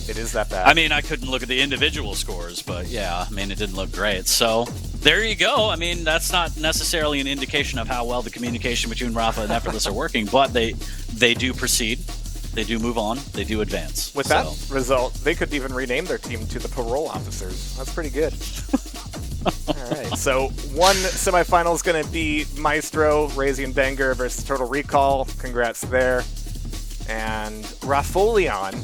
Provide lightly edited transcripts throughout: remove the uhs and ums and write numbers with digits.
It is that bad. I mean, I couldn't look at the individual scores, but yeah, I mean, it didn't look great. So there you go. I mean, that's not necessarily an indication of how well the communication between Rafa and Effortless are working, but they do proceed. They do move on. They do advance. With that result, they could even rename their team to the Parole Officers. That's pretty good. All right. So one semifinal is going to be myztro, Raisy Vengeur versus Turtle Recall. Congrats there. And Rafolion,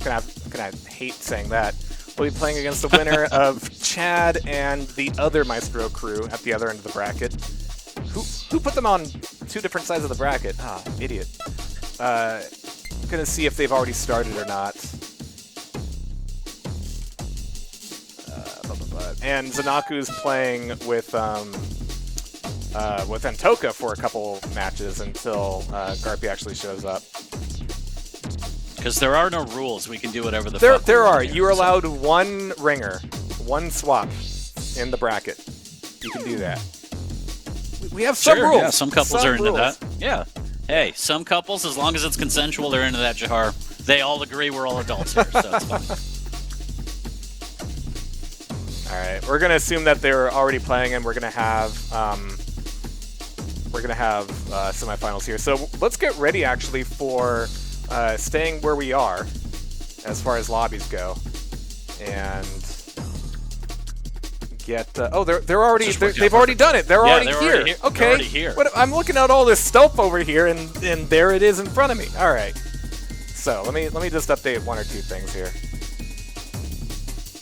I hate saying that, will be playing against the winner of Chad and the other myztro crew at the other end of the bracket. Who put them on two different sides of the bracket? Ah, idiot. Gonna see if they've already started or not. And Zanaku's playing with Antoka for a couple matches until Garpy actually shows up. Because there are no rules, we can do whatever the fuck there are. Here, you are allowed one ringer, one swap in the bracket. You can do that. We have some rules. Yeah, some couples are into that. Yeah. Hey, some couples, as long as it's consensual, they're into that, Jahar. They all agree we're all adults here, so it's fine. All right, we're gonna assume that they're already playing, and we're gonna have semifinals here. So let's get ready actually for staying where we are as far as lobbies go, and get. They've already done it. They're already here. Okay. They're already here. I'm looking at all this stuff over here, and there it is in front of me. All right. So let me just update one or two things here.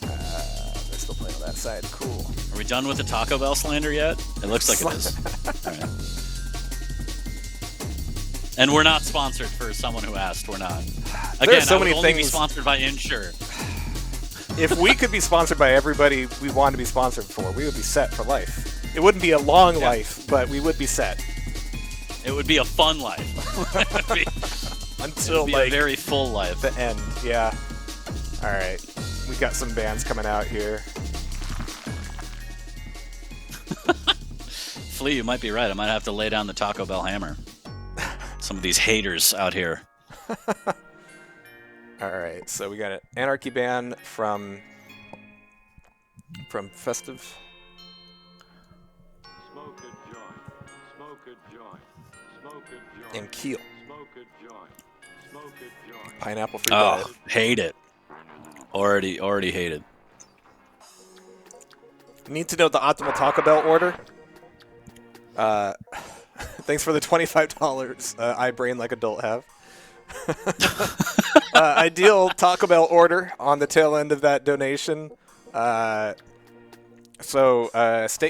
They're still playing on that side. Cool. Are we done with the Taco Bell slander yet? It looks like it is. All right. And we're not sponsored for someone who asked. We're not. Again, so I would many only things. be sponsored by Insure. If we could be sponsored by everybody we want to be sponsored for, we would be set for life. It wouldn't be a long life, but we would be set. It would be a fun life. Until a very full life. The end, yeah. All right, we got some bands coming out here. Flea, you might be right. I might have to lay down the Taco Bell hammer. Some of these haters out here. All right, so we got an Anarchy band from Festive. Smoke a joint, smoke a joint, smoke a joint. And Keel. Smoke a joint, smoke a joint. Pineapple free Oh, diet. hate it. Already hated. Need to know the optimal Taco Bell order. Thanks for the $25 I brain like adult have. Ideal Taco Bell order on the tail end of that donation. Steak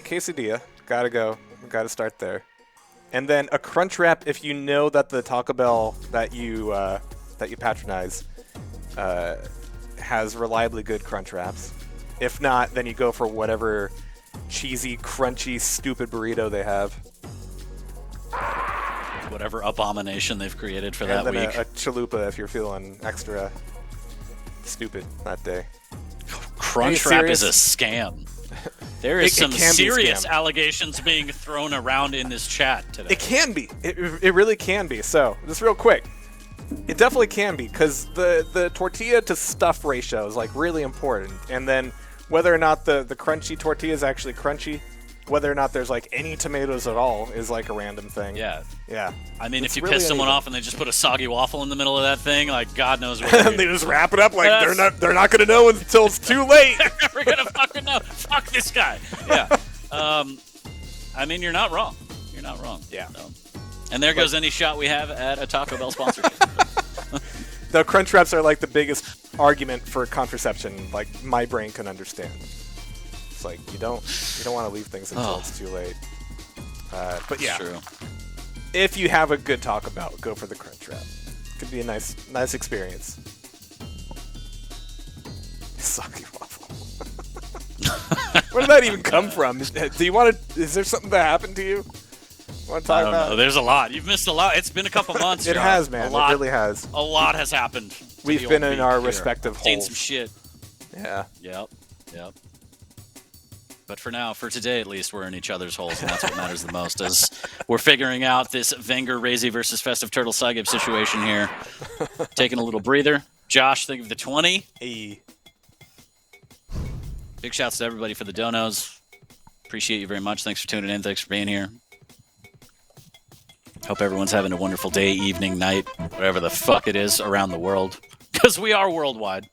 quesadilla, gotta start there, and then a crunch wrap if you know that the Taco Bell that you patronize has reliably good crunch wraps. If not, then you go for whatever cheesy, crunchy, stupid burrito they have. Whatever abomination they've created for And that then week. a chalupa if you're feeling extra stupid that day. Crunch wrap is a scam. There is some can be a serious scam. allegations being thrown around in this chat today. It can be. It really can be. So, just real quick. It definitely can be, because the tortilla to stuff ratio is like really important. And then whether or not the crunchy tortilla is actually crunchy, whether or not there's like any tomatoes at all is like a random thing. Yeah. Yeah. I mean, It's if you really piss someone uneven. off and they just put a soggy waffle in the middle of that thing, like God knows what they're They doing. just wrap it up like That's- they're not gonna know until it's too late. We're gonna fucking know. Fuck this guy. Yeah. I mean, you're not wrong. You're not wrong. Yeah. So. And there goes any shot we have at a Taco Bell sponsorship. The crunch wraps are like the biggest argument for contraception. Like my brain can understand. It's like you don't want to leave things until it's too late. But yeah, True. if you have a good Taco Bell, go for the crunch wrap. Could be a nice experience. Soggy waffle. Where did that even come from? Do you want to? Is there something that happened to you? Want to I talk don't about? know. There's a lot. You've missed a lot. It's been a couple months. It John. has, man. A lot, It really has. A lot has happened. to We've the been old in beat our here. respective Seen holes. some shit. Yeah. Yep. But for now, for today at least, we're in each other's holes, and that's what matters the most. As we're figuring out this Vengeur Raisy versus FestiveTurtle psygib situation here, taking a little breather, Josh, think of the 20. Hey. Big shouts to everybody for the donos. Appreciate you very much. Thanks for tuning in. Thanks for being here. Hope everyone's having a wonderful day, evening, night, whatever the fuck it is around the world. Because we are worldwide.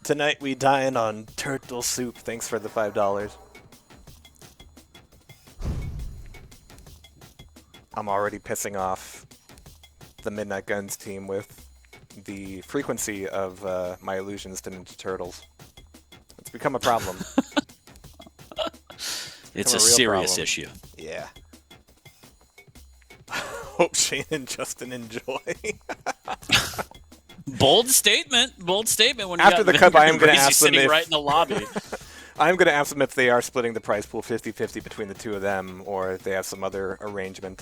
Tonight we dine on turtle soup. Thanks for the $5. I'm already pissing off the Midnight Guns team with the frequency of my allusions to Ninja Turtles. It's become a problem. It's a serious issue. Yeah. Hope Shane and Justin enjoy. Bold statement. Bold statement. When After the cup, I am going to ask them sitting right in the lobby. I'm going to ask them if they are splitting the prize pool 50-50 between the two of them, or if they have some other arrangement.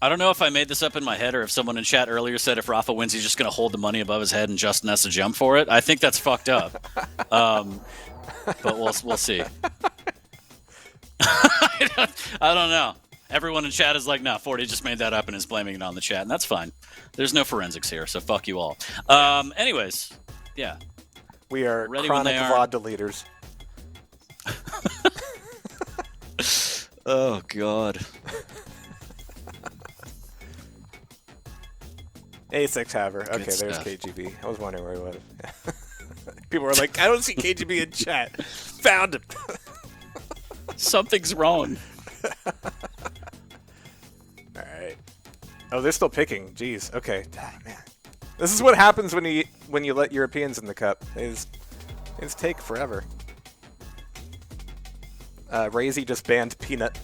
I don't know if I made this up in my head or if someone in chat earlier said if Rafa wins, he's just going to hold the money above his head and Justin has to jump for it. I think that's fucked up. But we'll see. I don't know. Everyone in chat is like, no, 40 just made that up and is blaming it on the chat, and that's fine. There's no forensics here, so fuck you all. Anyways, yeah. We are ready chronic VOD deleters. Oh, God. A6 Haver. Okay, there's KGB. I was wondering where he was. People were like, I don't see KGB in chat. Found him. Something's wrong. Alright. Oh, they're still picking. Jeez. Okay. Man. This is what happens when you let Europeans in the cup. It's take forever. Raisy just banned Peanut.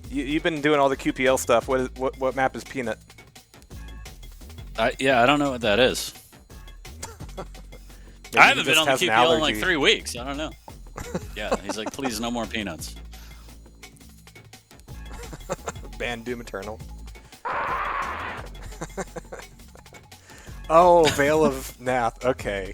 You've been doing all the QPL stuff. What map is Peanut? Yeah, I don't know what that is. I haven't been on the QPL in like 3 weeks. I don't know. Yeah, he's like, please, no more peanuts. Ban Doom Eternal. Oh, Veil of Nath. Okay.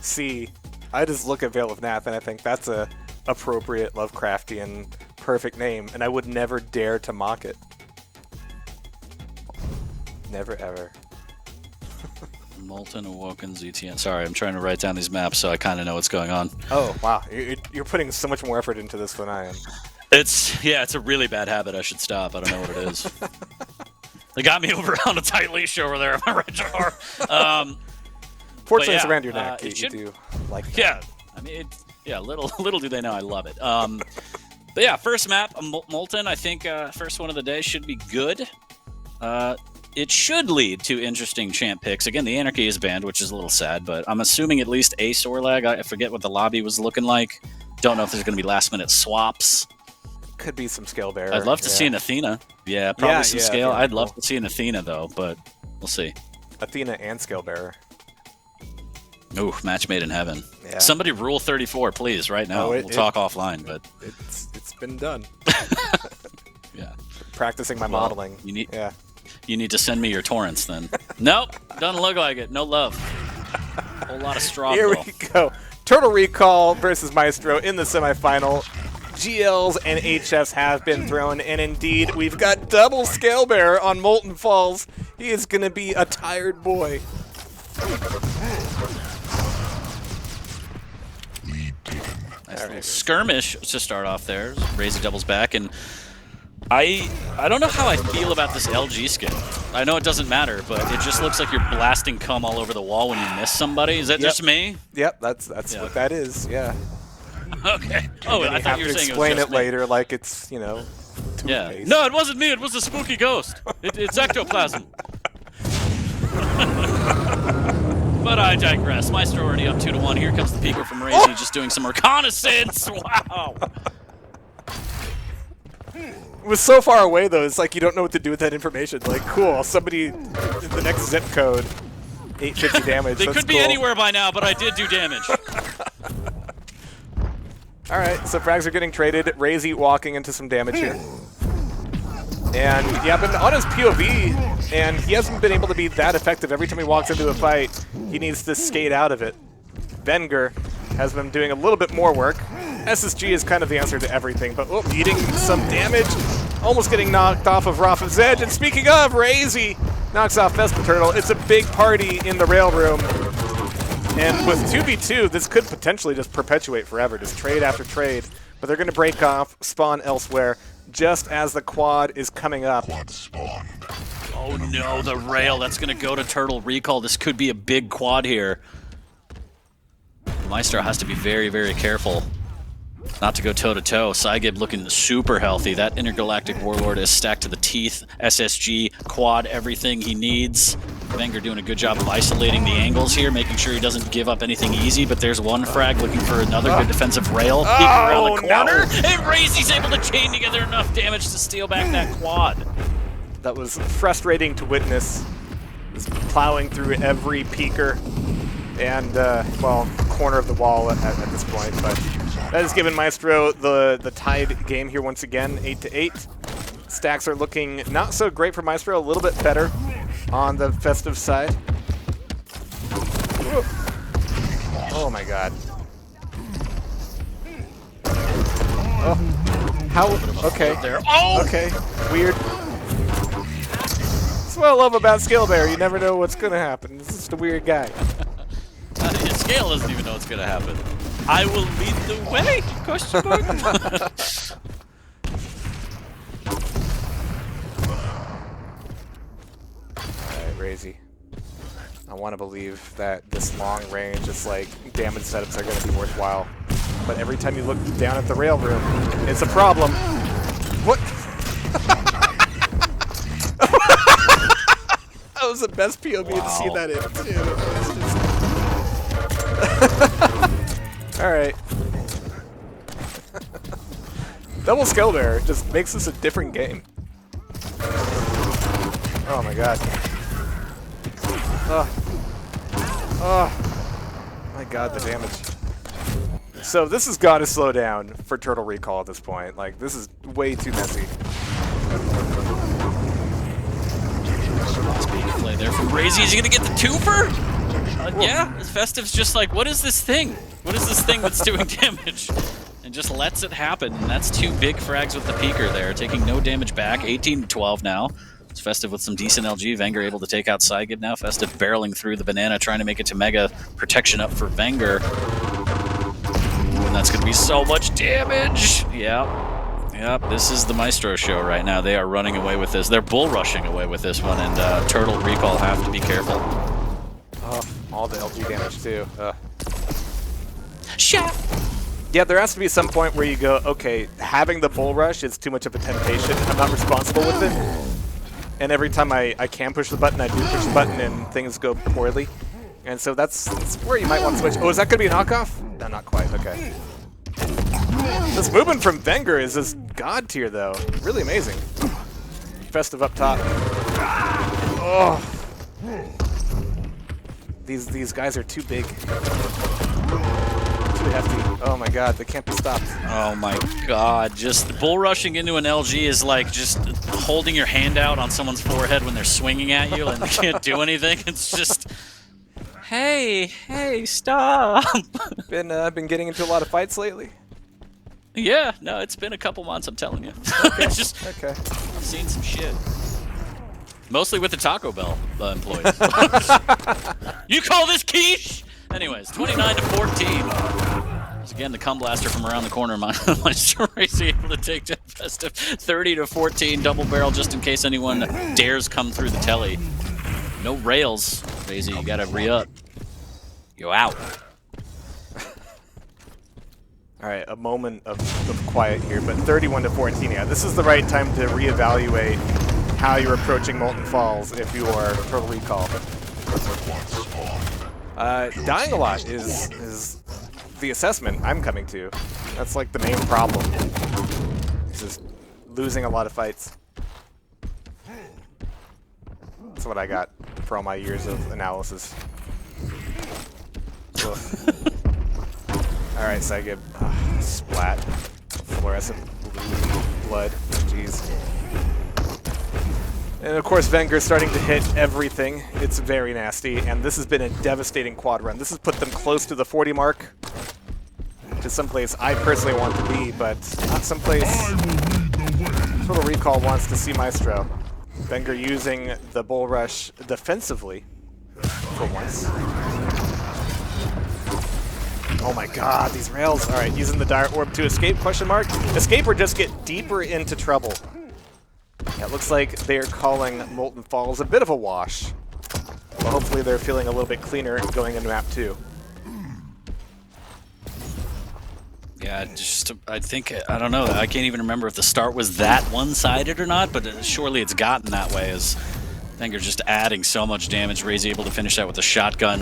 See, I just look at Veil of Nath and I think that's a appropriate Lovecraftian perfect name, and I would never dare to mock it. Never ever. Molten, Awoken, ZTN. Sorry, I'm trying to write down these maps so I kind of know what's going on. Oh, wow. You're putting so much more effort into this than I am. It's a really bad habit. I should stop. I don't know what it is. They got me over on a tight leash over there on my right jar. Fortunately, it's around your neck. You do like that. Yeah. I mean, little do they know I love it. But yeah, first map, Molten, I think first one of the day should be good. It should lead to interesting champ picks. Again, the Anarchy is banned, which is a little sad, but I'm assuming at least a Sorlag. I forget what the lobby was looking like. Don't know if there's going to be last-minute swaps. Could be some Scale Bearer. I'd love to see an Athena. Yeah, probably some Scale. I'd love to see an Athena, though, but we'll see. Athena and Scale Bearer. Ooh, match made in heaven. Yeah. Somebody rule 34, please, right now. We'll talk offline, but... It's been done. Yeah. Practicing my modeling. You need to send me your torrents, then. Nope, doesn't look like it. No love. Whole lot of straw. Here we go. Turtle Recall versus myztro in the semifinal. GLs and HFs have been thrown, and indeed, we've got double Scale Bearer on Molten Falls. He is going to be a tired boy. Nice little skirmish to start off there. Raisy doubles back, and I don't know how I feel about this LG skin. I know it doesn't matter, but it just looks like you're blasting cum all over the wall when you miss somebody. Is that just me? Yep, that's what that is. Yeah. Okay. Oh, I thought you were saying explain it was just it later, like it's toothpaste. Yeah. No, it wasn't me. It was a spooky ghost. It's ectoplasm. But I digress. myztro already up 2-1. Here comes the peeker from Raisy, just doing some reconnaissance. Wow. It was so far away, though. It's like you don't know what to do with that information. Like, cool. Somebody, the next zip code, 850 damage. They could be anywhere by now, but I did do damage. All right, so frags are getting traded. Raisy walking into some damage here. And, yeah, but on his POV, and he hasn't been able to be that effective every time he walks into a fight. He needs to skate out of it. Vengeur has been doing a little bit more work. SSG is kind of the answer to everything, but eating some damage. Almost getting knocked off of Rafa's edge. And speaking of, Raisy knocks off FestiveTurtle. It's a big party in the rail room. And with 2v2, this could potentially just perpetuate forever, just trade after trade. But they're going to break off, spawn elsewhere, just as the quad is coming up. Quad spawned. Oh no, the rail. That's going to go to Turtle Recall. This could be a big quad here. myztro has to be very, very careful not to go toe-to-toe. psygib looking super healthy. That Intergalactic Warlord is stacked to the teeth. SSG, quad, everything he needs. Vengeur doing a good job of isolating the angles here, making sure he doesn't give up anything easy, but there's one frag looking for another good defensive rail. Peeking around the corner, and Raisy's able to chain together enough damage to steal back that quad. That was frustrating to witness. Just plowing through every peeker and, well, corner of the wall at this point, but that has given myztro the tied game here once again, 8-8. Stacks are looking not so great for myztro, a little bit better on the festive side. Whoa. Oh my god. Oh. How? Okay. Oh! Okay. Weird. That's what I love about Scalebear. You never know what's gonna happen. He's just a weird guy. Scale doesn't even know what's gonna happen. I will lead the way! Question mark? Alright, Raisy. I want to believe that this long range, just like damage setups are going to be worthwhile. But every time you look down at the rail room, it's a problem. What? That was the best POV to see that in, too. Alright. Double Scalebear just makes this a different game. Oh my god. Oh my god, the damage. So this has got to slow down for Turtle Recall at this point. Like, this is way too messy. Big play there from Raisy. Is he gonna get the twofer? Yeah, Festive's just like, what is this thing? What is this thing that's doing damage? And just lets it happen. And that's two big frags with the peeker there, taking no damage back. 18-12 now. It's Festive with some decent LG. Vengeur able to take out psygib now. Festive barreling through the banana, trying to make it to Mega. Protection up for Vengeur. And that's going to be so much damage. Yep, this is the myztro show right now. They are running away with this. They're bull rushing away with this one, and Turtle Recall have to be careful. Oh, all the LG damage too. Shot! Yeah, there has to be some point where you go, okay, having the bull rush is too much of a temptation. I'm not responsible with it. And every time I can push the button, I do push the button and things go poorly. And so that's where you might want to switch. Oh, is that going to be a knockoff? No, not quite. Okay. This movement from Vengeur is just god tier, though. Really amazing. Festive up top. Oh. These guys are too big. Too hefty. Oh my god, they can't be stopped. Oh my god, just bull rushing into an LG is like just holding your hand out on someone's forehead when they're swinging at you and they can't do anything. It's just, hey, stop. Been getting into a lot of fights lately? Yeah, no, it's been a couple months, I'm telling you. Okay. It's just, Okay. I've seen some shit. Mostly with the Taco Bell employees. You call this quiche? Anyways, 29-14. Again, the cum blaster from around the corner. myztro Raisy able to take down Festive. 30-14, double barrel just in case anyone dares come through the telly. No rails, Raisy. You gotta re-up. You're out. All right, a moment of quiet here, but 31-14. Yeah, this is the right time to reevaluate how you're approaching Molten Falls if you are Turtle Recall. Dying a lot is the assessment I'm coming to. That's like the main problem. It's just losing a lot of fights. That's what I got for all my years of analysis. Alright, psygib. Splat. Fluorescent blue blood. Jeez. And of course, Vengeur starting to hit everything. It's very nasty, and this has been a devastating quad run. This has put them close to the 40 mark, which is someplace I personally want to be, but not someplace Turtle Recall wants to see myztro. Vengeur using the Bull Rush defensively for once. Oh my god, these rails. Alright, using the Dire Orb to escape, question mark. Escape or just get deeper into trouble. Yeah, it looks like they're calling Molten Falls a bit of a wash. But hopefully they're feeling a little bit cleaner going into map 2. Yeah, just I think I don't know. I can't even remember if the start was that one-sided or not, but surely it's gotten that way. As Vengeur just adding so much damage. Raisy able to finish that with a shotgun.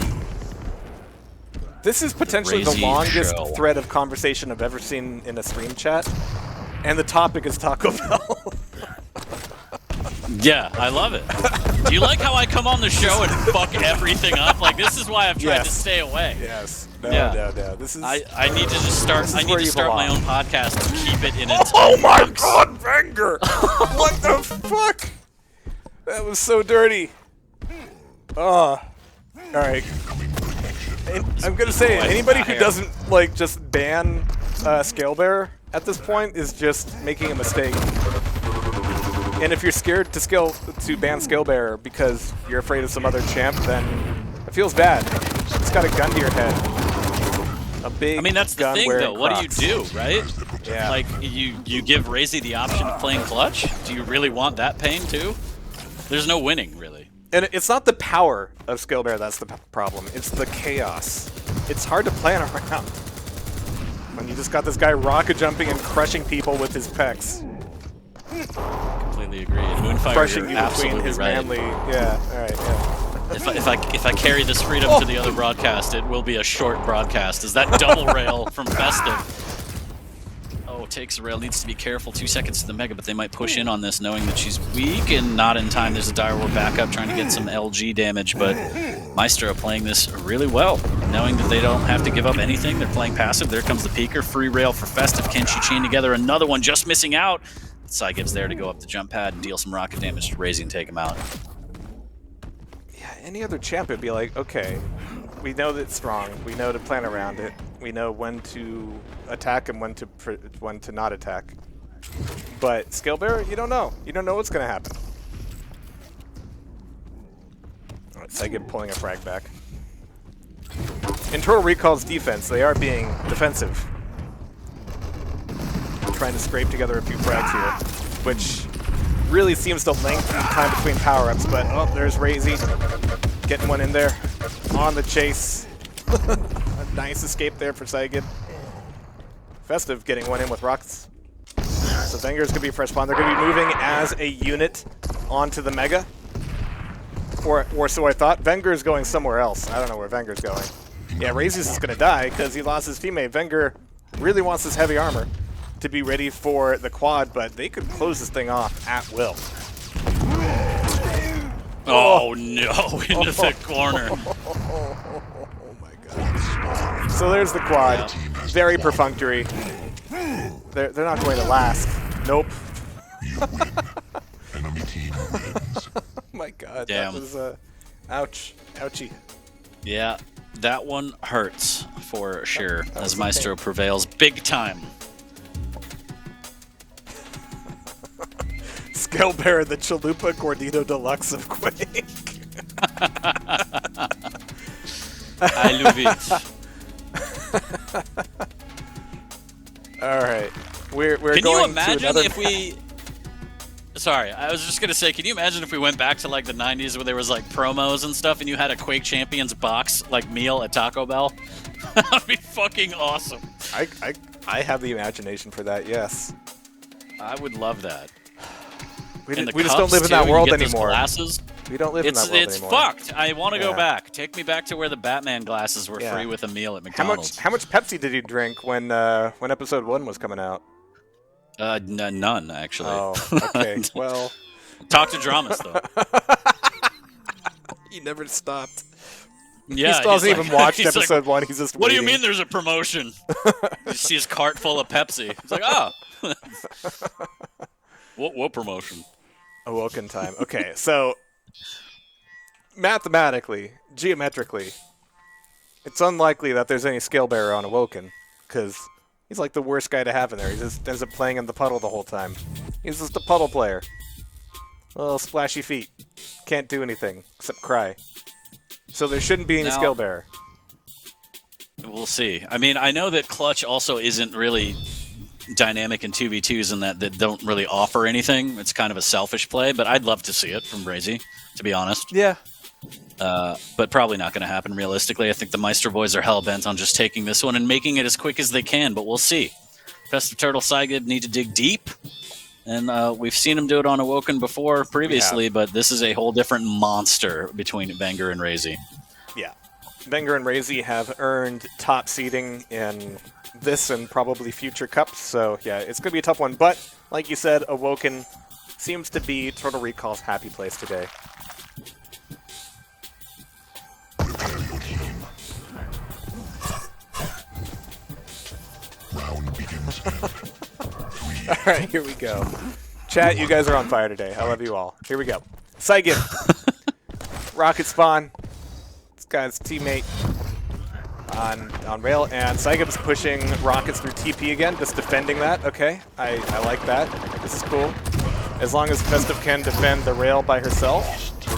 This is potentially the Raisy longest show. thread of conversation I've ever seen in a stream chat, and the topic is Taco Bell. Yeah, I love it. Do you like how I come on the show and fuck everything up? Like, this is why I've tried to stay away. Yes. No, Yeah. no. This is. I need to just start. I need to start my own podcast and keep it in its Oh own my box. god, Vengeur! What the fuck? That was so dirty. Oh. Alright. I'm gonna say, anybody who doesn't, like, just ban Scale Bearer at this point is just making a mistake. And if you're scared to ban Scale Bearer because you're afraid of some other champ, then it feels bad. It's got a gun to your head. A big I mean, that's the gun thing, wearing though. What Crocs. do you do, right? Yeah. Like, you give Raisy the option of playing clutch? Do you really want that pain, too? There's no winning, really. And it's not the power of Scale Bearer that's the problem. It's the chaos. It's hard to plan around when you just got this guy rocket jumping and crushing people with his pecs. Completely agree. And Moonfire, Crushing you're you between absolutely his right. manly. Yeah, alright, yeah. If I carry this freedom to the other broadcast, it will be a short broadcast. Is that double rail from Festive? Oh, takes the rail, needs to be careful. 2 seconds to the Mega, but they might push in on this knowing that she's weak and not in time. There's a Dire War backup trying to get some LG damage, but myztro playing this really well, knowing that they don't have to give up anything. They're playing passive. There comes the Peeker. Free rail for Festive. Can she chain together another one? Just missing out. psygib's there to go up the jump pad and deal some rocket damage to Raisy and take him out. Yeah, any other champ would be like, okay, we know that it's strong. We know to plan around it. We know when to attack and when to not attack. But Scale Bearer, you don't know. You don't know what's going to happen. All right, psygib pulling a frag back. In Turtle Recall's defense, they are being defensive. Trying to scrape together a few frags here, which really seems to lengthen the time between power-ups, but oh, there's Raisy getting one in there on the chase. A nice escape there for psygib. Festive getting one in with rockets. So Vengeur's gonna be fresh spawn. They're gonna be moving as a unit onto the Mega. Or so I thought. Vengeur's going somewhere else. I don't know where Vengeur's going. Yeah, Raisy's is gonna die because he lost his teammate. Vengeur really wants this heavy armor to be ready for the quad, but they could close this thing off at will. Oh no, into the corner. Oh my god. So there's the quad. Very perfunctory. They're not going to last. Nope. Enemy team wins. Oh my god. Damn. That was ouch. Ouchie. Yeah, that one hurts for sure as was myztro prevails big time. Scale Bearer, the Chalupa Gordito Deluxe of Quake. I love it. All right, we're Can going you imagine to another if we... Sorry, I was just going to say, can you imagine if we went back to like the 90s where there was like promos and stuff and you had a Quake Champions box like meal at Taco Bell? That would be fucking awesome. I have the imagination for that. Yes. I would love that. We And the just don't cups, live in too, that you world get those anymore. Glasses. We don't live in that world It's anymore. fucked. I want to go Yeah. back. Take me back to where the Batman glasses were Yeah. free with a meal at McDonald's. How much Pepsi did you drink when episode 1 was coming out? None, actually. Oh, okay. Well, Talk to Dramas, though. he never stopped. Yeah, he still hasn't he's even like- watched he's like, episode 1. He's just What do you waiting. mean there's a promotion? You see his cart full of Pepsi. He's like, oh. What promotion? Awoken time. Okay, so mathematically, geometrically, it's unlikely that there's any Scale Bearer on Awoken, because he's like the worst guy to have in there. He just ends up playing in the puddle the whole time. He's just a puddle player. Little splashy feet. Can't do anything except cry. So there shouldn't be any skill bearer. We'll see. I mean, I know that Clutch also isn't really dynamic in 2v2s and that don't really offer anything. It's kind of a selfish play, but I'd love to see it from Raisy, to be honest. Yeah. But probably not going to happen realistically. I think the myztro boys are hell-bent on just taking this one and making it as quick as they can, but we'll see. FestiveTurtle psygib need to dig deep, and we've seen him do it on Awoken before previously, but this is a whole different monster between Vengeur and Raisy. Yeah. Vengeur and Raisy have earned top seeding in this and probably future cups, so yeah, it's going to be a tough one, but like you said, Awoken seems to be Turtle Recall's happy place today. Round begins in 3. Alright, here we go. Chat, you guys are on fire today. I love you all. Here we go. Psygib. Rocket spawn. This guy's teammate on rail, and Psygib's pushing rockets through TP again, just defending that. Okay, I like that. This is cool. As long as Festive can defend the rail by herself,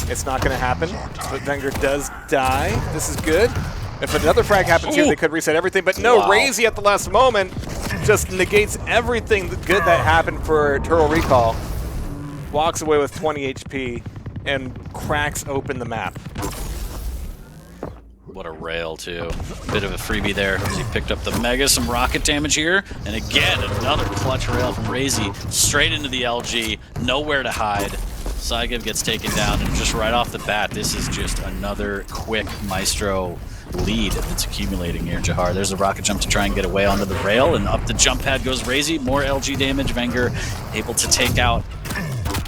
it's not going to happen. But Vengeur does die. This is good. If another frag happens here, they could reset everything. But no, Raisy at the last moment just negates everything good that happened for Turtle Recall. Walks away with 20 HP and cracks open the map. What a rail, too. Bit of a freebie there as he picked up the Mega, some rocket damage here. And again, another clutch rail from Raisy, straight into the LG, nowhere to hide. psygib gets taken down, and just right off the bat, this is just another quick myztro lead that's accumulating here, Jahar. There's a rocket jump to try and get away onto the rail, and up the jump pad goes Raisy. More LG damage. Vengeur able to take out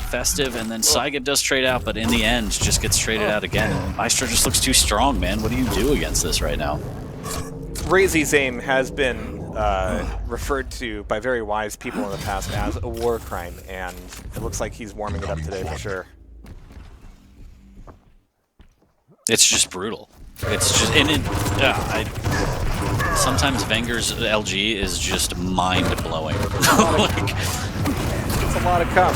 Festive, and then psygib does trade out, but in the end just gets traded out again. And myztro just looks too strong, man. What do you do against this right now? Raisy's aim has been referred to by very wise people in the past as a war crime, and it looks like he's warming it up today for sure. It's just brutal. It's just, and sometimes Vengeur's LG is just mind-blowing. Like, it's a lot of cum.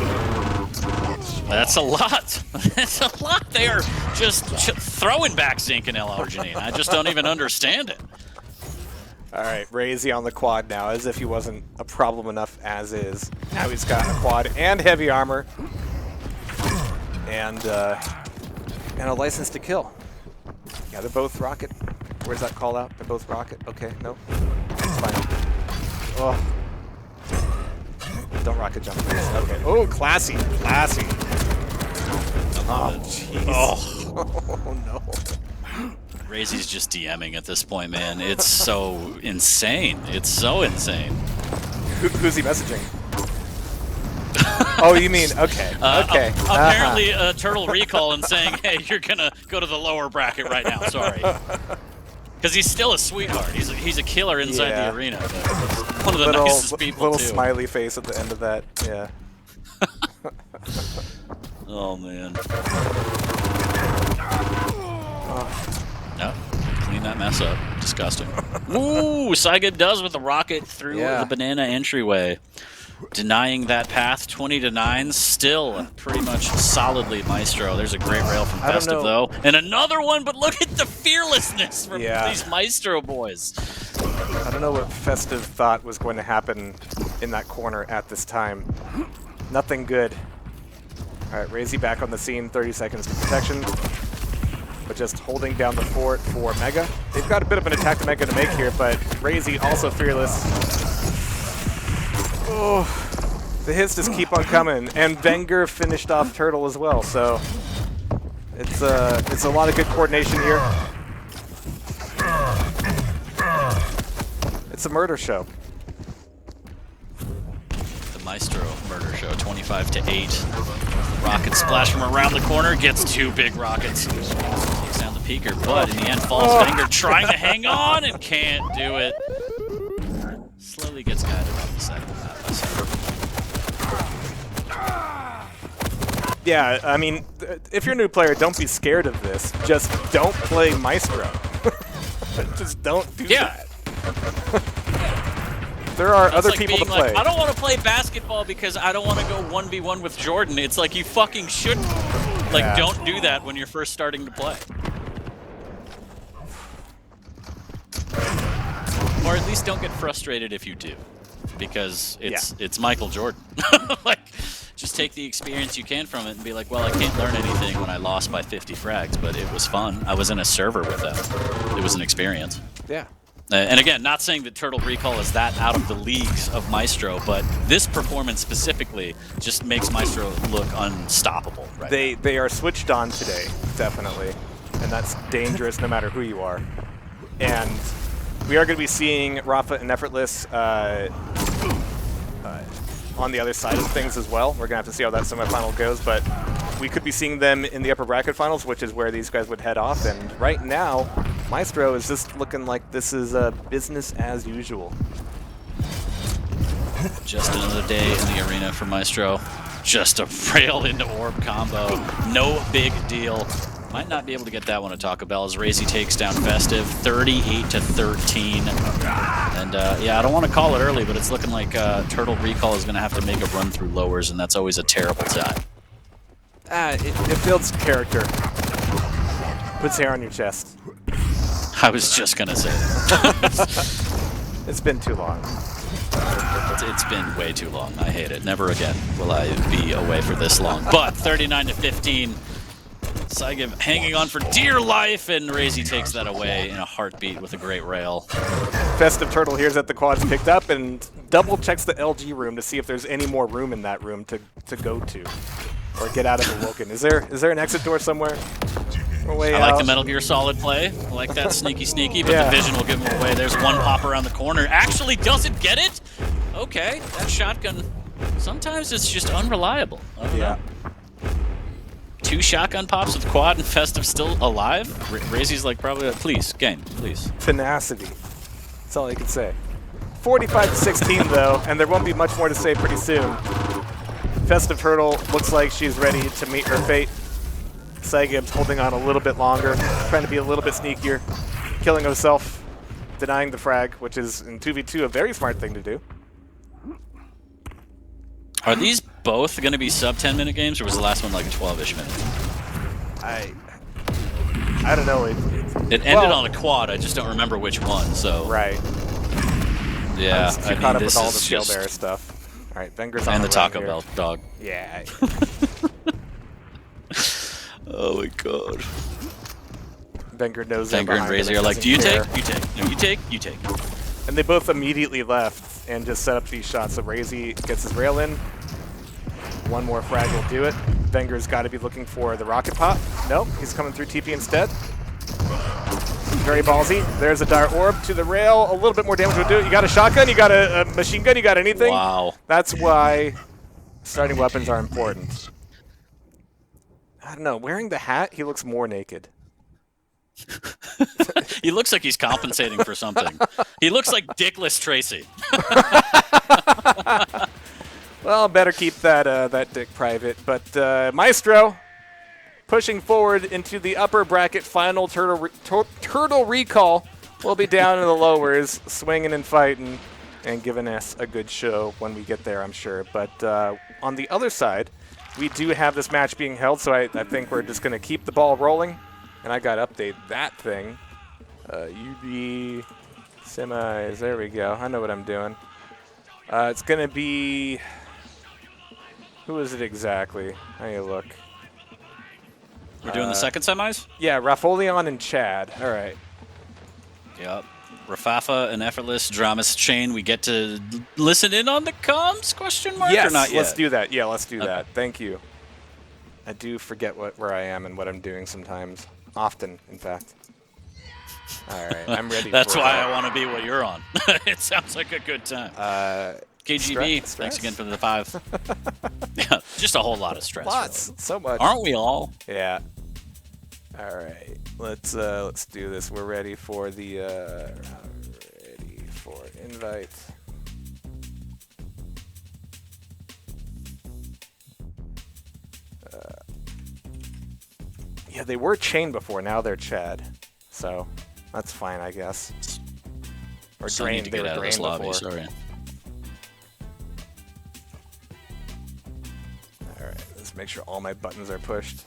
That's a lot. That's a lot. They are just throwing back zinc and L-arginine. I just don't even understand it. All right, Raisy on the quad now, as if he wasn't a problem enough as is. Now he's got a quad and heavy armor, and a license to kill. Yeah, they're both rocket. Where's that call out? They're both rocket. Okay, no, it's fine. Oh, don't rocket jump, please. Okay. Oh, classy, classy. Oh, jeez. Oh no. Raisy's just DMing at this point, man. It's so insane. It's so insane. Who's he messaging? Oh, you mean, okay. Okay. Apparently, Turtle Recall and saying, hey, you're going to go to the lower bracket right now. Sorry. Because he's still a sweetheart. He's a killer inside the arena. One of the nicest people, little too. Smiley face at the end of that, yeah. Oh, man. No, clean that mess up. Disgusting. Ooh, psygib does with the rocket through the banana entryway. Denying that path, 20-9, still pretty much solidly myztro. There's a great rail from Festive, though. And another one, but look at the fearlessness from these myztro boys. I don't know what Festive thought was going to happen in that corner at this time. Nothing good. All right, Raisy back on the scene, 30 seconds to protection. But just holding down the fort for Mega. They've got a bit of an attack to Mega to make here, but Raisy also fearless. Oh, the hits just keep on coming, and Vengeur finished off Turtle as well, so it's a lot of good coordination here. It's a murder show. The myztro murder show, 25-8. Rocket splash from around the corner, gets two big rockets. Takes down the peeker, but in the end falls Vengeur trying to hang on and can't do it. Slowly gets guided off the side of the map. Yeah, I mean, if you're a new player, don't be scared of this. Just don't play myztro. Just don't do that. There are That's other like people to being play. like, I don't want to play basketball because I don't want to go 1v1 with Jordan. It's like, you fucking shouldn't. Like, Yeah. don't do that when you're first starting to play. Or at least don't get frustrated if you do. Because it's Michael Jordan. Like, just take the experience you can from it and be like, well, I can't learn anything when I lost by 50 frags, but it was fun. I was in a server with them. It was an experience. Yeah. And again, not saying that Turtle Recall is that out of the leagues of Myztro, but this performance specifically just makes Myztro look unstoppable. Right now. They are switched on today, definitely, and that's dangerous no matter who you are. And we are going to be seeing Rafa and Effortless on the other side of things as well. We're going to have to see how that semifinal goes, but we could be seeing them in the upper bracket finals, which is where these guys would head off. And right now, Myztro is just looking like this is business as usual. Just another day in the arena for Myztro. Just a rail into orb combo. No big deal. Might not be able to get that one at Taco Bell as Raisy takes down Festive, 38-13. And yeah, I don't want to call it early, but it's looking like Turtle Recall is going to have to make a run through lowers, and that's always a terrible time. It builds character. Puts hair on your chest. I was just going to say that. It's been too long. It's been way too long. I hate it. Never again will I be away for this long. But 39-15. psygib hanging on for dear life, and Raisy takes that away in a heartbeat with a great rail. FestiveTurtle hears that the quad's picked up and double checks the LG room to see if there's any more room in that room to go to or get out of Awoken. Is there an exit door somewhere? I like the Metal Gear Solid play. I like that sneaky, but the vision will give him away. There's one pop around the corner. Actually doesn't get it? Okay, that shotgun, sometimes it's just unreliable. I don't know. 2 shotgun pops with quad and Festive still alive? Raisy's like, probably, please, game, please. Tenacity. That's all I can say. 45-16 though, and there won't be much more to say pretty soon. FestiveTurtle looks like she's ready to meet her fate. psygib's holding on a little bit longer, trying to be a little bit sneakier, killing himself, denying the frag, which is in 2v2 a very smart thing to do. Are these both going to be sub 10-minute games, or was the last one like a 12-ish minute? I don't know. It ended on a quad. I just don't remember which one. So right. Yeah, I'm too caught up with all the scale bearer stuff. All right, Vengeur's on and the Taco here. Bell dog. Yeah. Oh my god. Vengeur knows Vengeur and Raisy are like, do you take? You take. No, you take. You take. And they both immediately left and just set up these shots. So Raisy gets his rail in. One more frag will do it. Vengeur's got to be looking for the rocket pop. Nope, he's coming through TP instead. Very ballsy. There's a dire orb to the rail. A little bit more damage would do it. You got a shotgun, you got a machine gun, you got anything? Wow. That's why starting weapons are important. I don't know. Wearing the hat, he looks more naked. He looks like he's compensating for something. He looks like Dickless Tracy. Well, better keep that dick private. But Myztro pushing forward into the upper bracket final. Turtle Recall will be down in the lowers, swinging and fighting, and giving us a good show when we get there, I'm sure. But on the other side, we do have this match being held, so I think we're just going to keep the ball rolling. And I got to update that thing. UB semis, there we go. I know what I'm doing. It's going to be... Who is it exactly? I need to look. We're doing the second semis? Yeah, Rafolion and Chad. All right. Yep. Rafafa and Effortless, Dramas Chain. We get to listen in on the comms? Question mark? Yes, or not yet? let's do that. Yeah, let's do that. Thank you. I do forget where I am and what I'm doing sometimes. Often, in fact. All right, I'm ready. That's why I want to be what you're on. It sounds like a good time. KGB, stress. thanks again for the 5. Yeah, just a whole lot of stress. Lots, really. so much. Aren't we all? Yeah. All right, let's do this. We're ready for the invite. Yeah, they were chained before. Now they're Chad, so that's fine, I guess. Or So I need drained. to They get were out of this drained lobby. before. Sorry. Just make sure all my buttons are pushed.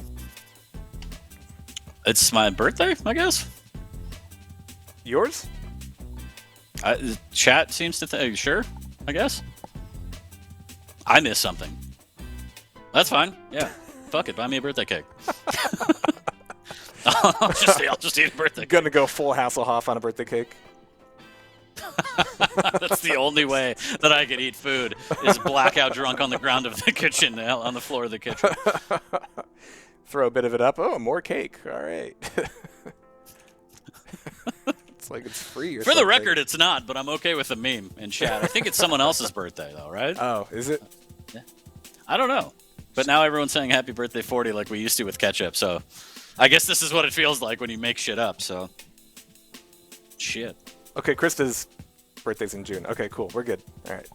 It's my birthday, I guess. Yours? Chat seems to think. Sure, I guess. I missed something. That's fine. Yeah. Fuck it. Buy me a birthday cake. I'll just eat a birthday cake. Gonna go full Hasselhoff on a birthday cake. That's the only way that I could eat food is blackout drunk on the ground of the kitchen, on the floor of the kitchen. Throw a bit of it up. Oh, more cake. All right. It's like it's free or For something. the record, it's not, but I'm okay with the meme in chat. I think it's someone else's birthday, though, right? Oh, is it? I don't know. But now everyone's saying happy birthday 40 like we used to with ketchup, so I guess this is what it feels like when you make shit up, so. Shit. Okay, Krista's birthday's in June. Okay, cool. We're good. All right.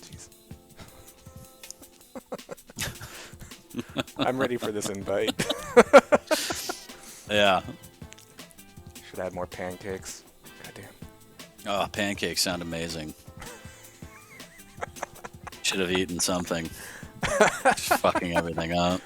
Jeez. I'm ready for this invite. Yeah. Should add more pancakes. Goddamn. Oh, pancakes sound amazing. Should have eaten something. Just fucking everything up.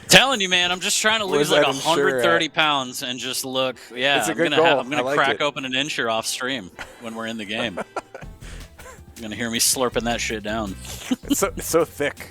Telling you, man, I'm just trying to lose like 130 pounds and just look. Yeah, It's a I'm good gonna goal. I'm gonna I like crack it. open an Ensure off stream when we're in the game. You're gonna hear me slurping that shit down. It's so thick.